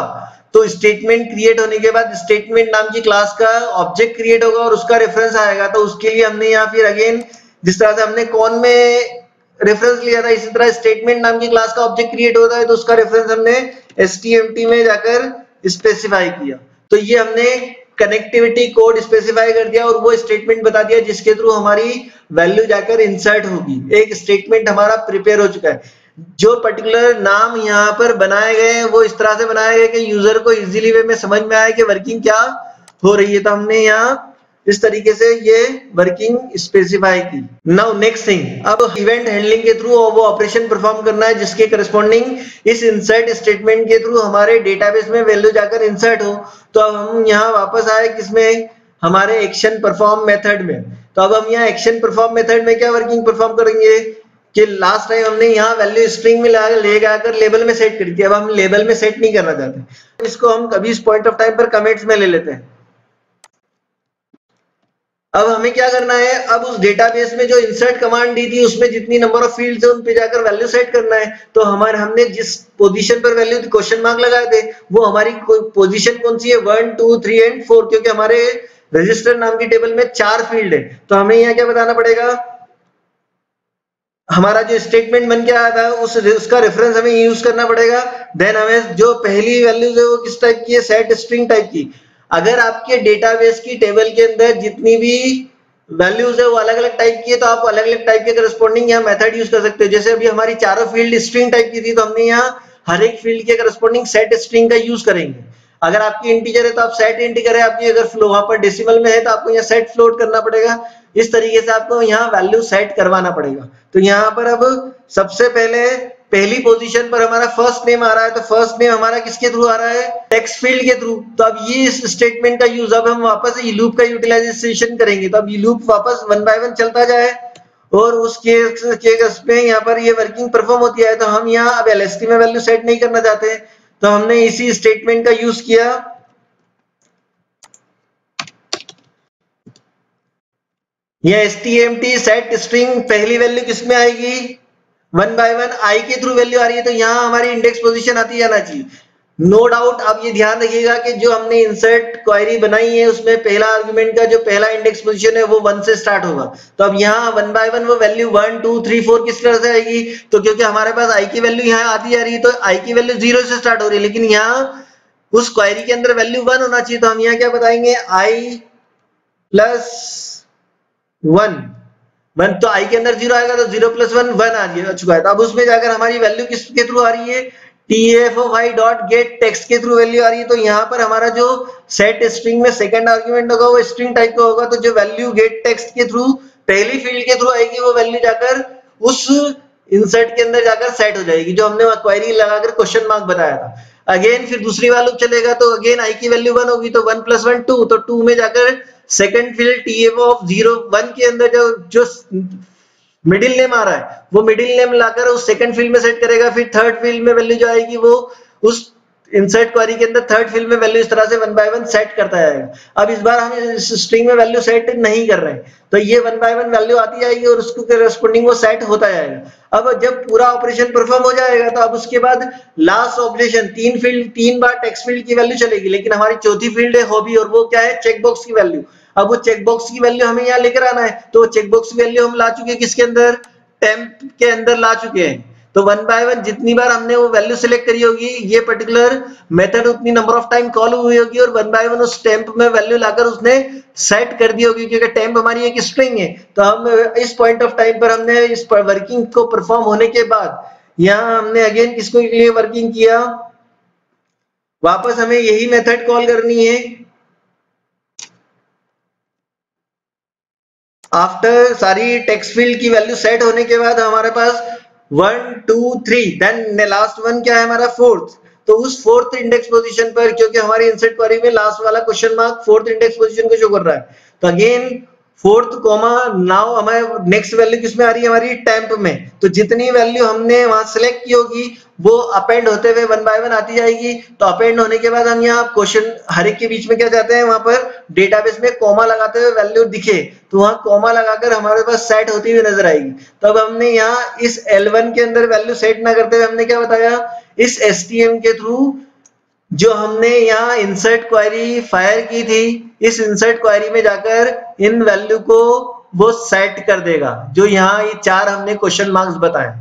तो स्टेटमेंट क्रिएट होने के बाद स्टेटमेंट नाम की क्लास का ऑब्जेक्ट क्रिएट होगा और उसका रेफरेंस आएगा। तो उसके लिए हमने यहाँ फिर अगेन जिस तरह से हमने कौन में रेफरेंस लिया था, इसी तरह स्टेटमेंट नाम की क्लास का ऑब्जेक्ट क्रिएट होता है, तो उसका रेफरेंस हमने stmt में जाकर स्पेसिफाई किया। तो ये हमने कनेक्टिविटी कोड स्पेसिफाई कर दिया और वो स्टेटमेंट बता दिया जिसके थ्रू हमारी वैल्यू जाकर इंसर्ट होगी। एक स्टेटमेंट हमारा प्रिपेयर हो चुका है। जो पर्टिकुलर नाम यहाँ पर बनाए गए हैं वो इस तरह से बनाए गए कि यूजर को इजीली वे में समझ में आए कि वर्किंग क्या हो रही है। तो हमने यहाँ इस तरीके से ये वर्किंग स्पेसिफाई की। नाउ नेक्स्ट थिंग, अब इवेंट हैंडलिंग के थ्रू वो ऑपरेशन परफॉर्म करना है जिसके करस्पॉन्डिंग इस इंसर्ट स्टेटमेंट के थ्रू हमारे डेटाबेस में वैल्यू जाकर इंसर्ट हो। तो अब हम यहाँ वापस आए किसमें, हमारे एक्शन परफॉर्म मेथड में। तो अब हम यहाँ एक्शन परफॉर्म मेथड में क्या वर्किंग परफॉर्म करेंगे कि लास्ट टाइम हमने यहाँ वैल्यू स्ट्रिंग में ले जाकर लेबल में सेट कर दिया। अब हम लेबल में सेट नहीं करना चाहते, इसको हम कभी इस पॉइंट ऑफ टाइम पर कमेंट्स में ले लेते हैं। अब हमें क्या करना है, अब उस डेटाबेस में जो इंसर्ट कमांड दी थी उसमें जितनी नंबर ऑफ फील्ड्स है उन पे जाकर वैल्यू सेट करना है। तो हमने जिस पोजीशन पर वैल्यू क्वेश्चन मार्क लगाए थे वो हमारी पोजीशन कौन सी है, 1 2 3 एंड 4, क्योंकि हमारे रजिस्टर नाम की टेबल में 4 फील्ड है। तो हमें यहाँ क्या बताना पड़ेगा, हमारा जो स्टेटमेंट बन के आया था उसका रेफरेंस हमें यूज करना पड़ेगा। देन हमें जो पहली वैल्यूज है वो किस टाइप की है, सेट स्ट्रिंग टाइप की। अगर आपके डेटाबेस की टेबल के अंदर जितनी भी वैल्यूज है वो अलग अलग टाइप की है तो आप अलग अलग टाइप के करस्पॉन्डिंग यहाँ मेथड यूज कर सकते हो। जैसे अभी हमारी चारों फील्ड स्ट्रिंग टाइप की थी तो हमने यहाँ हर एक फील्ड के करस्पॉन्डिंग सेट स्ट्रिंग का यूज करेंगे। अगर आपकी इंटीजर है तो आप सेट इंट करें, आपकी अगर वहां पर डेसिमल में है तो आपको यहाँ सेट फ्लोट करना पड़ेगा। इस तरीके से आपको यहाँ वैल्यू सेट करवाना पड़ेगा। तो यहाँ पर अब सबसे पहले पहली पोजीशन पर हमारा फर्स्ट नेम आ रहा है, तो फर्स्ट नेम हमारा किसके थ्रू आ रहा है, टेक्स्ट फील्ड के थ्रू। तो अब ये इस स्टेटमेंट का यूज, अब हम वापस ये लूप का यूटिलाइजेशन करेंगे। तो अब ये लूप वापस 1 बाय 1 चलता जाए और उस केस में यहाँ पर ये वर्किंग परफॉर्म होती है। तो हम यहाँ अब एलएसटी में वैल्यू सेट नहीं करना चाहते, तो हमने इसी स्टेटमेंट का यूज किया। यह stmt सेट स्ट्रिंग पहली वैल्यू किसमें आएगी, 1 बाय 1 आई के थ्रू वैल्यू आ रही है तो यहाँ हमारी इंडेक्स पोजीशन आती जाना चाहिए। नो डाउट आप ये ध्यान रखिएगा कि जो हमने इंसर्ट क्वेरी बनाई है उसमें पहला आर्गुमेंट का जो पहला इंडेक्स पोजीशन है वो 1 से स्टार्ट होगा। तो अब यहाँ 1 बाय 1 वो वैल्यू 1 2 3 4 किस तरह से आएगी, तो क्योंकि हमारे पास आई की वैल्यू यहाँ आती जा रही है तो आई की वैल्यू 0 से स्टार्ट हो रही है, लेकिन यहाँ उस क्वेरी के अंदर वैल्यू 1 होना चाहिए। तो हम यहाँ क्या बताएंगे, आई प्लस 1 तो आई के अंदर 0 आएगा तो 0 प्लस 1 1 आ चुका है। तो अब उसमें जाकर हमारी वैल्यू किसके थ्रू आ रही है, tf_i.get टेक्स्ट के थ्रू वैल्यू आ रही है। तो यहाँ पर हमारा जो सेट स्ट्रिंग में सेकंड आर्गुमेंट होगा वो स्ट्रिंग टाइप का होगा। तो जो वैल्यू गेट टेक्स्ट के थ्रू पहली फील्ड के थ्रू आएगी वो वैल्यू जाकर उस इंसर्ट के अंदर जाकर सेट हो जाएगी जो हमने क्वेरी लगाकर क्वेश्चन मार्क बताया था। अगेन फिर दूसरी वाला चलेगा तो अगेन आई की वैल्यू 1 होगी तो 1 प्लस 1 2, तो 2 में जाकर सेकंड फील्ड tf_0 1 के अंदर जो मिडिल नेम आ रहा है वो मिडिल नेम लाकर उस सेकंड फील्ड में सेट करेगा। फिर थर्ड फील्ड में वैल्यू जो आएगी वो उस इंसर्ट क्वेरी के अंदर थर्ड फील्ड में वैल्यू इस तरह से 1 बाय 1 सेट करता जाएगा। अब इस बार हम इस स्ट्रिंग में वैल्यू सेट नहीं कर रहे हैं, तो ये 1 बाय 1 वैल्यू आती जाएगी और उसको करस्पॉन्डिंग वो सेट होता जाएगा। अब जब पूरा ऑपरेशन परफॉर्म हो जाएगा तो अब उसके बाद लास्ट ऑपरेशन 3 बार टेक्स्ट फील्ड की वैल्यू चलेगी, लेकिन हमारी चौथी फील्ड है हॉबी, और वो क्या है, चेकबॉक्स की वैल्यू। अब वो चेकबॉक्स की वैल्यू हमें यहाँ लेकर आना है, तो चेकबॉक्स की वैल्यू हम ला चुके हैं किसके अंदर, टेम्प के अंदर ला चुके हैं। तो 1 बाय 1 जितनी बार हमने वो वैल्यू सिलेक्ट करी होगी, ये पर्टिकुलर मेथड उतनी नंबर ऑफ टाइम कॉल हुई होगी और 1 बाय 1 उस टेम्प में वैल्यू लाकर उसने सेट कर दी होगी, क्योंकि टेम्प हमारी एक स्ट्रिंग है। तो हम इस पॉइंट ऑफ टाइम पर हमने इस वर्किंग को परफॉर्म होने के बाद यहाँ हमने अगेन किसको लिए वर्किंग किया, वापस हमें यही मेथड कॉल करनी है। आफ्टर सारी टेक्स्ट फील्ड की वैल्यू सेट होने के बाद हमारे पास 1 2 3 देन लास्ट वन क्या है हमारा, फोर्थ। तो उस फोर्थ इंडेक्स पोजीशन पर, क्योंकि हमारी इंसर्ट क्वेरी में लास्ट वाला question mark fourth index position को शो कर रहा है, तो अगेन फोर्थ कॉमा नाउ हमारे नेक्स्ट वैल्यू किसमें आ रही है, हमारी टेम्प में। तो जितनी वैल्यू हमने वहां सिलेक्ट की होगी वो अपेंड होते हुए 1 बाय 1 आती जाएगी। तो अपेंड होने के बाद हम यहाँ क्वेश्चन हर एक के बीच में क्या चाहते हैं, वहां पर डेटाबेस में कॉमा लगाते हुए वैल्यू दिखे, तो वहां कॉमा लगाकर हमारे पास सेट होती हुई नजर आएगी। तो अब हमने यहाँ इस L1 के अंदर वैल्यू सेट ना करते हुए हमने क्या बताया, इस STM के थ्रू जो हमने यहाँ इंसर्ट क्वेरी फायर की थी, इस इंसर्ट क्वेरी में जाकर इन वैल्यू को वो सेट कर देगा, जो यहाँ ये 4 हमने क्वेश्चन मार्क्स बताए।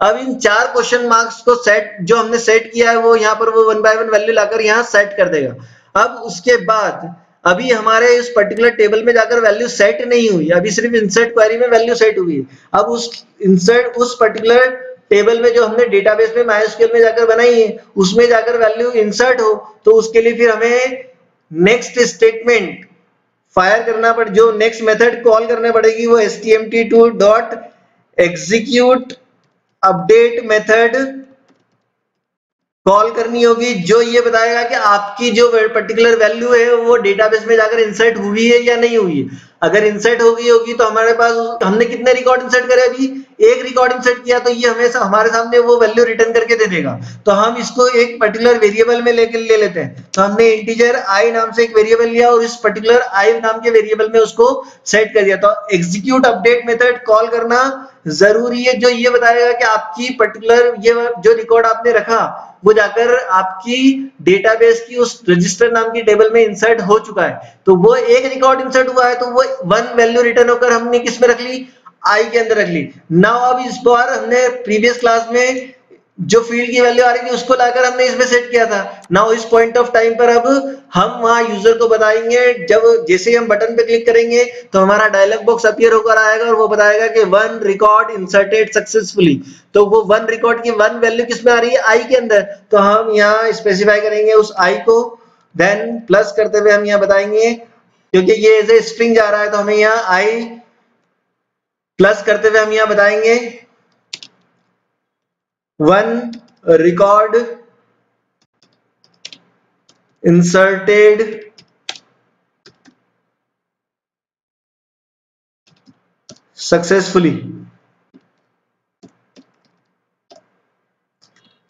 अब इन 4 क्वेश्चन मार्क्स को सेट जो हमने सेट किया है वो यहाँ पर वो 1 बाय 1 वैल्यू लाकर यहाँ सेट कर देगा। अब उसके बाद अभी हमारे इस पर्टिकुलर टेबल में जाकर वैल्यू सेट नहीं हुई, अभी सिर्फ इंसर्ट क्वेरी में वैल्यू सेट हुई है। अब उस पर्टिकुलर टेबल में जो हमने डेटाबेस में MySQL में जाकर बनाई है उसमें जाकर वैल्यू इंसर्ट हो, तो उसके लिए फिर हमें नेक्स्ट स्टेटमेंट फायर करना पड़े, जो नेक्स्ट मेथड कॉल करना पड़ेगी वो stmt2 dot execute update method call करनी होगी, जो ये बताएगा कि आपकी जो पर्टिकुलर वैल्यू है वो डेटाबेस में जाकर इंसर्ट हुई है या नहीं हुई है। अगर इंसर्ट हो गई होगी तो हमारे पास हमने कितने रिकॉर्ड इंसर्ट करे, अभी एक रिकॉर्ड इंसर्ट किया, तो ये हमेशा हमारे सामने वो वैल्यू रिटर्न करके दे देगा। तो हम इसको एक पर्टिकुलर वेरिएबल में ले लेते हैं। तो हमने इंटीजर आई नाम से एक वेरिएबल लिया और इस पर्टिकुलर आई नाम के वेरिएबल में उसको सेट कर दिया। तो एग्जीक्यूट अपडेट मेथड कॉल करना जरूरी है, जो ये बताएगा कि आपकी पर्टिकुलर ये जो रिकॉर्ड आपने रखा वो जाकर आपकी डेटाबेस की उस रजिस्टर नाम की टेबल में इंसर्ट हो चुका है। तो वो एक रिकॉर्ड इंसर्ट हुआ है तो वो 1 वैल्यू रिटर्न होकर हमने किस में रख ली, आई के अंदर रख ली। नाउ अब इस बार हमने प्रीवियस क्लास में जो फील्ड की वैल्यू आ रही थी उसको लाकर हमने इसमें सेट किया था। नाउ इस पॉइंट ऑफ टाइम पर अब हम वहां यूजर को बताएंगे, जब जैसे ही हम बटन पे क्लिक करेंगे तो हमारा डायलॉग बॉक्स अपीयर होकर आएगा और वो बताएगा कि 1 रिकॉर्ड इंसर्टेड सक्सेसफुली। तो वो 1 रिकॉर्ड की 1 वैल्यू किसमें आ रही है, आई के अंदर। तो हम यहाँ स्पेसिफाई करेंगे उस आई को, देन प्लस करते हुए हम यहाँ बताएंगे, क्योंकि ये एज ए स्ट्रिंग जा रहा है तो हमें यहाँ आई प्लस करते हुए हम यहाँ बताएंगे 1 record inserted successfully।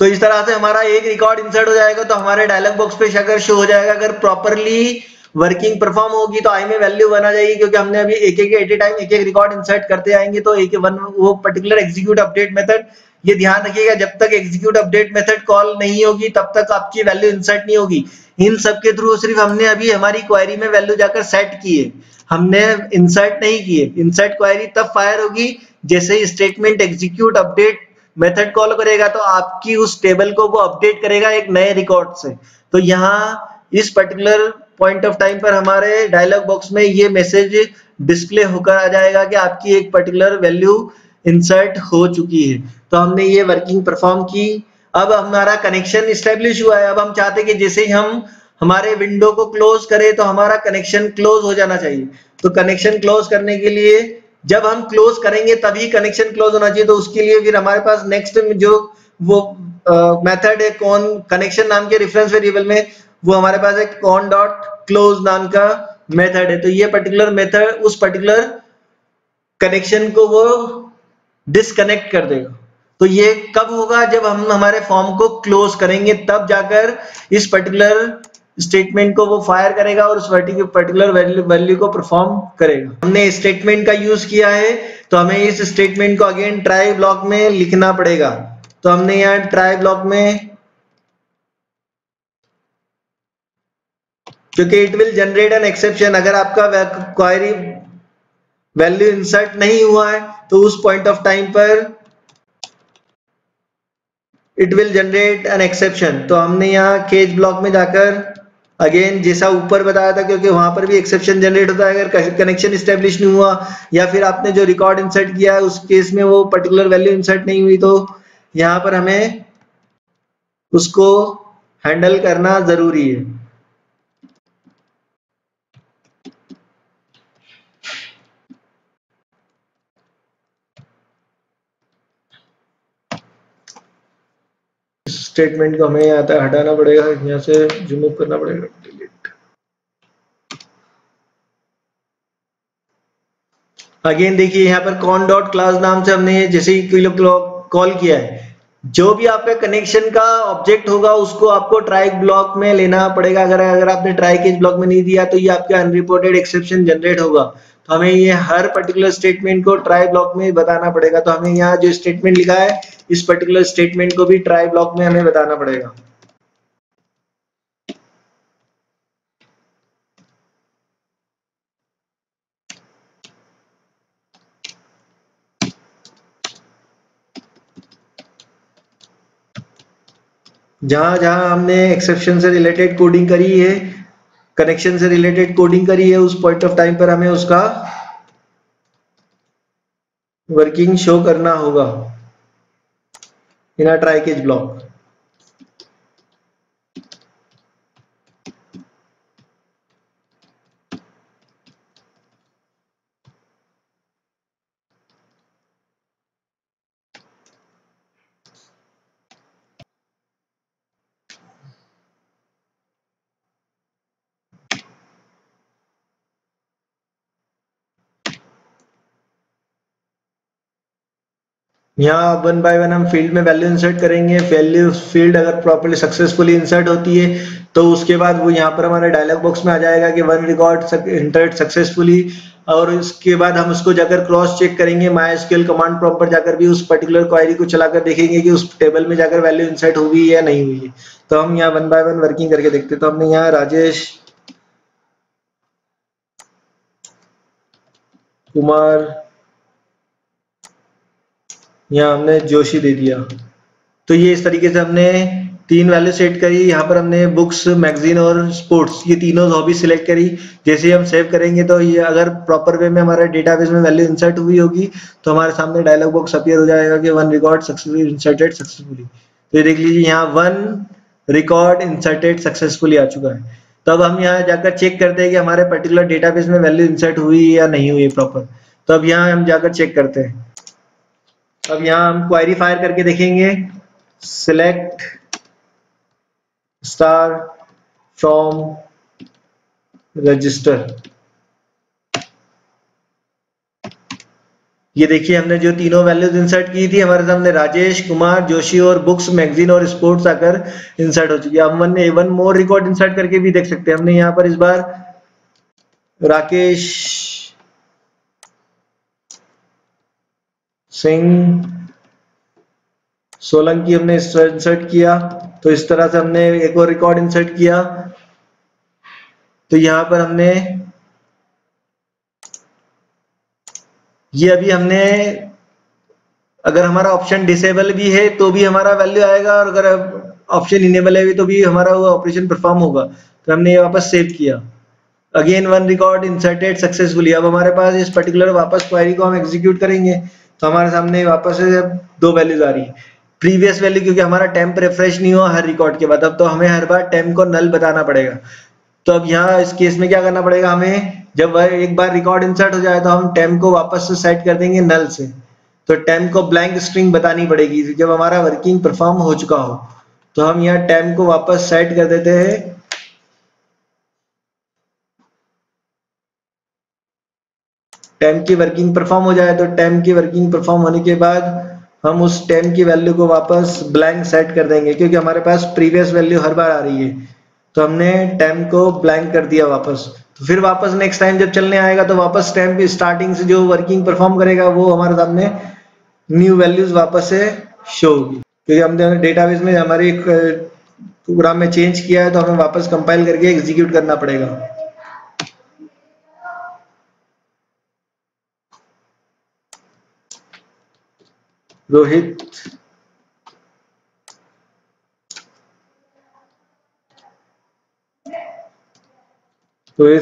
तो इस तरह से हमारा एक रिकॉर्ड इंसर्ट हो जाएगा, तो हमारे डायलॉग बॉक्स पे अगर शो हो जाएगा, अगर प्रॉपरली वर्किंग परफॉर्म होगी तो आई में वैल्यू 1 आ जाएगी, क्योंकि हमने अभी एक एट ए टाइम एक रिकॉर्ड इंसर्ट करते आएंगे। तो एक 1 वो पर्टिकुलर एग्जीक्यूट अपडेट मेथड, ये ध्यान रखिएगा, जब तक एग्जीक्यूट अपडेट मेथड कॉल नहीं होगी तब तक आपकी वैल्यू इंसर्ट नहीं होगी। इन सब के थ्रू सिर्फ हमने अभी हमारी क्वेरी में वैल्यू जाकर सेट की है, हमने इंसर्ट नहीं की है। इंसर्ट क्वेरी तब फायर होगी जैसे ही statement execute update method call करेगा, तो आपकी उस टेबल को वो अपडेट करेगा एक नए रिकॉर्ड से। तो यहाँ इस पर्टिकुलर पॉइंट ऑफ टाइम पर हमारे डायलॉग बॉक्स में ये मैसेज डिस्प्ले होकर आ जाएगा कि आपकी एक पर्टिकुलर वैल्यू इंसर्ट हो चुकी है। तो हमने ये वर्किंग परफॉर्म की। अब हमारा कनेक्शन इस्टेब्लिश हुआ है। अब हम चाहते हैं कि जैसे ही हम हमारे विंडो को क्लोज करें तो हमारा कनेक्शन क्लोज हो जाना चाहिए। तो कनेक्शन क्लोज करने के लिए जब हम क्लोज करेंगे तभी कनेक्शन क्लोज होना चाहिए। तो उसके लिए फिर हमारे पास नेक्स्ट जो वो मेथड है कौन कनेक्शन नाम के रेफरेंस वेरिएबल में, वो हमारे पास एक कौन डॉट क्लोज नाम का मेथड है। तो ये पर्टिकुलर मेथड उस पर्टिकुलर कनेक्शन को वो डिस्कनेक्ट कर देगा। तो ये कब होगा? जब हम हमारे फॉर्म को क्लोज करेंगे, तब जाकर इस पर्टिकुलर स्टेटमेंट को वो फायर करेगा और उस पर्टिकुलर वैल्यू को परफॉर्म करेगा। हमने स्टेटमेंट का यूज किया है, तो हमें इस स्टेटमेंट को अगेन ट्राई ब्लॉक में लिखना पड़ेगा। तो हमने यहाँ ट्राई ब्लॉक में, क्योंकि it will generate an exception, अगर आपका क्वेरी वैल्यू इंसर्ट नहीं हुआ है तो उस पॉइंट ऑफ टाइम पर it will generate an exception. तो हमने यहाँ केस ब्लॉक में जाकर अगेन जैसा ऊपर बताया था, क्योंकि वहां पर भी एक्सेप्शन जनरेट होता है अगर कनेक्शन स्टेब्लिश नहीं हुआ, या फिर आपने जो रिकॉर्ड इंसर्ट किया है उस केस में वो पर्टिकुलर वैल्यू इंसर्ट नहीं हुई, तो यहाँ पर हमें उसको हैंडल करना जरूरी है। स्टेटमेंट को हमें यहाँ तक हटाना पड़ेगा, यहाँ से रिमूव करना पड़ेगा, डिलीट। अगेन देखिए यहाँ पर कॉन डॉट क्लास नाम से हमने जैसे ही कॉल किया है, जो भी आपका कनेक्शन का ऑब्जेक्ट होगा उसको आपको ट्राई ब्लॉक में लेना पड़ेगा। अगर आपने ट्राई केस ब्लॉक में नहीं दिया तो ये आपका अनरिपोर्टेड एक्सेप्शन जनरेट होगा। तो हमें ये हर पर्टिकुलर स्टेटमेंट को ट्राई ब्लॉक में बताना पड़ेगा। तो हमें यहाँ जो स्टेटमेंट लिखा है इस पर्टिकुलर स्टेटमेंट को भी ट्राई ब्लॉक में हमें बताना पड़ेगा। जहां जहां हमने एक्सेप्शन से रिलेटेड कोडिंग करी है, कनेक्शन से रिलेटेड कोडिंग करी है, उस पॉइंट ऑफ टाइम पर हमें उसका वर्किंग शो करना होगा इन अ ट्राई केस ब्लॉक। यहाँ वन बाय वन हम फील्ड में वैल्यू इंसर्ट करेंगे। वैल्यू फील्ड अगर प्रॉपर्ली सक्सेसफुली इंसर्ट होती है तो उसके बाद वो यहाँ पर हमारे डायलॉग बॉक्स में आ जाएगा कि वन रिकॉर्ड इंटर्ट सक्सेसफुली, और उसके बाद हम उसको जाकर क्रॉस चेक करेंगे MySQL कमांड प्रॉम्प्ट पर जाकर भी उस पर्टिकुलर क्वेरी को चलाकर देखेंगे कि उस टेबल में जाकर वैल्यू इंसर्ट हुई या नहीं हुई है। तो हम यहाँ वन बाय वन वर्किंग करके देखते हैं। तो हमने यहाँ राजेश कुमार, यहाँ हमने जोशी दे दिया। तो ये इस तरीके से हमने तीन वैल्यू सेट करी। यहाँ पर हमने बुक्स, मैगजीन और स्पोर्ट्स, ये तीनों हॉबी सिलेक्ट करी। जैसे हम सेव करेंगे तो ये अगर प्रॉपर वे में हमारे डेटाबेस में वैल्यू इंसर्ट हुई होगी तो हमारे सामने डायलॉग बॉक्स अपीयर हो जाएगा कि one record successfully inserted successfully. तो ये देख लीजिए यहाँ वन रिकॉर्ड इंसर्टेड सक्सेसफुली आ चुका है। तो अब हम यहाँ जाकर चेक करते हैं कि हमारे पर्टिकुलर डेटाबेस में वैल्यू इंसर्ट हुई या नहीं हुई प्रॉपर। तो अब यहाँ हम जाकर चेक करते हैं। अब यहाँ हम क्वेरी फायर करके देखेंगे, सिलेक्ट स्टार फ्रॉम रजिस्टर। ये देखिए हमने जो तीनों वैल्यूज इंसर्ट की थी हमारे सामने राजेश कुमार जोशी और बुक्स, मैगजीन और स्पोर्ट्स आकर इंसर्ट हो चुकी है। अब हमने वन मोर रिकॉर्ड इंसर्ट करके भी देख सकते हैं। हमने यहाँ पर इस बार राकेश सिंह सोलंकी हमने इंसर्ट किया। तो इस तरह से हमने एक और रिकॉर्ड इंसर्ट किया। तो यहाँ पर हमने ये अभी हमने, अगर हमारा ऑप्शन डिसेबल भी है तो भी हमारा वैल्यू आएगा, और अगर ऑप्शन इनेबल है तो भी हमारा वो ऑपरेशन परफॉर्म होगा। तो हमने ये वापस सेव किया। Again one record inserted successfully. अब हमारे पास इस पर्टिकुलर वापस क्वेरी को हम एग्जीक्यूट करेंगे तो हमारे सामने वापस से दो वैल्यूज आ रही है। प्रीवियस वैल्यू, क्योंकि हमारा टेम्प रिफ्रेश नहीं हुआ हर रिकॉर्ड के बाद, अब तो हमें हर बार टेम्प को नल बताना पड़ेगा। तो अब यहाँ इस केस में क्या करना पड़ेगा हमें, जब एक बार रिकॉर्ड इंसर्ट हो जाए तो हम टेम्प को वापस से सेट कर देंगे नल से। तो टेम्प को ब्लैंक स्ट्रिंग बतानी पड़ेगी जब हमारा वर्किंग परफॉर्म हो चुका हो। तो हम यहाँ टेम्प को वापस सेट कर देते हैं। टेम्प की वर्किंग परफॉर्म हो जाए तो टेम्प की वर्किंग परफॉर्म होने के बाद हम उस टेम की वैल्यू को वापस ब्लैंक सेट कर देंगे, क्योंकि हमारे पास प्रीवियस वैल्यू हर बार आ रही है, तो हमने टेम को ब्लैंक कर दिया वापस। तो फिर वापस नेक्स्ट टाइम जब चलने आएगा तो वापस टेम पे स्टार्टिंग से जो वर्किंग परफॉर्म करेगा वो हमारे सामने न्यू वैल्यूज वापस से शो होगी, क्योंकि हमने डेटाबेस में हमारे प्रोग्राम में चेंज किया है, तो हमें वापस कंपाइल करके एग्जीक्यूट करना पड़ेगा। रोहित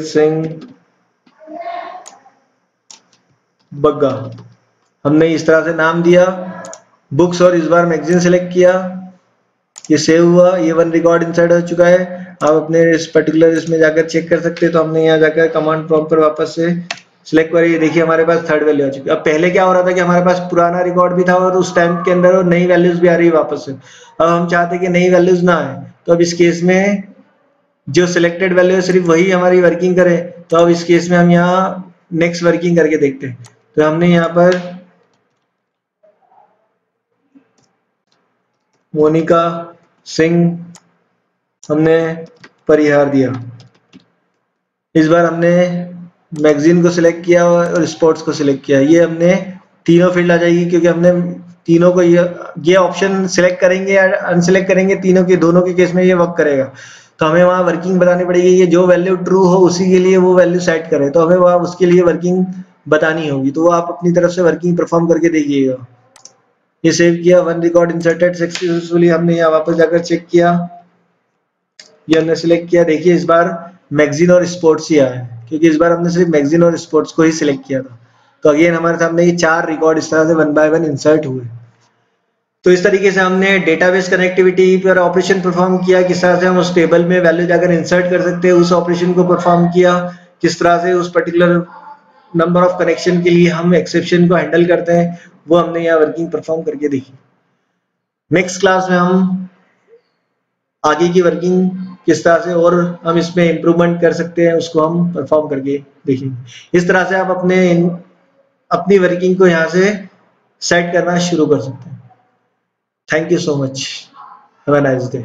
सिंह बग्गा, हमने इस तरह से नाम दिया बुक्स और इस बार मैगजीन सेलेक्ट किया, ये सेव हुआ, ये वन रिकॉर्ड इंसर्ट हो चुका है। आप अपने इस पर्टिकुलर इसमें जाकर चेक कर सकते हैं। तो हमने यहाँ जाकर कमांड प्रॉम्प्ट पर वापस से सिलेक्ट करी, ये देखिए हमारे पास थर्ड वैल्यू आ चुकी है। अब पहले क्या हो रहा था कि हमारे पास पुराना रिकॉर्ड भी था और उस टाइम के अंदर और नई वैल्यूज भी आ रही है वापस से। अब हम चाहते कि नई वैल्यूज ना आए, तो अब इस केस में जो सिलेक्टेड वैल्यू है सिर्फ वही हमारी वर्किंग करे। तो अब इस केस में हम यहाँ नेक्स्ट वर्किंग करके देखते हैं। तो हमने यहाँ पर मोनिका सिंह हमने परिहार दिया। इस बार हमने मैगजीन को सिलेक्ट किया और स्पोर्ट्स को सिलेक्ट किया। ये हमने तीनों फील्ड आ जाएगी, क्योंकि हमने तीनों को ये ऑप्शन सिलेक्ट करेंगे या अनसिलेक्ट करेंगे, तीनों के दोनों के केस में ये वर्क करेगा। तो हमें वहाँ वर्किंग बतानी पड़ेगी, ये जो वैल्यू ट्रू हो उसी के लिए वो वैल्यू सेट करे, तो हमें वहाँ उसके लिए वर्किंग बतानी होगी। तो वो आप अपनी तरफ से वर्किंग परफॉर्म करके देखिएगा। ये सेव किया, वन रिकॉर्ड इंसर्टेड सक्सेसफुली। हमने यहाँ वापस जाकर चेक किया, ये हमने सिलेक्ट किया। देखिए इस बार मैगजीन और स्पोर्ट्स ही आया है, क्योंकि इस बार हमने सिर्फ मैगजीन और स्पोर्ट्स को ही सिलेक्ट किया था। तो अगेन हमारे सामने ये 4 रिकॉर्ड इस तरह से वन बाय वन इंसर्ट हुए। तो इस तरीके से हमने डेटाबेस कनेक्टिविटी पर ऑपरेशन परफॉर्म किया, किस तरह से हम उस टेबल में वैल्यू जाकर इंसर्ट कर सकते हैं, उस ऑपरेशन को परफॉर्म किया, किस तरह से उस पर्टिकुलर नंबर ऑफ कनेक्शन के लिए हम एक्सेप्शन को हैंडल करते हैं, वो हमने यहाँ वर्किंग परफॉर्म करके देखी। नेक्स्ट क्लास में हम आगे की वर्किंग किस तरह से और हम इसमें इम्प्रूवमेंट कर सकते हैं उसको हम परफॉर्म करके देखेंगे। इस तरह से आप अपनी वर्किंग को यहाँ से सेट करना शुरू कर सकते हैं। Thank you so much, have a nice day.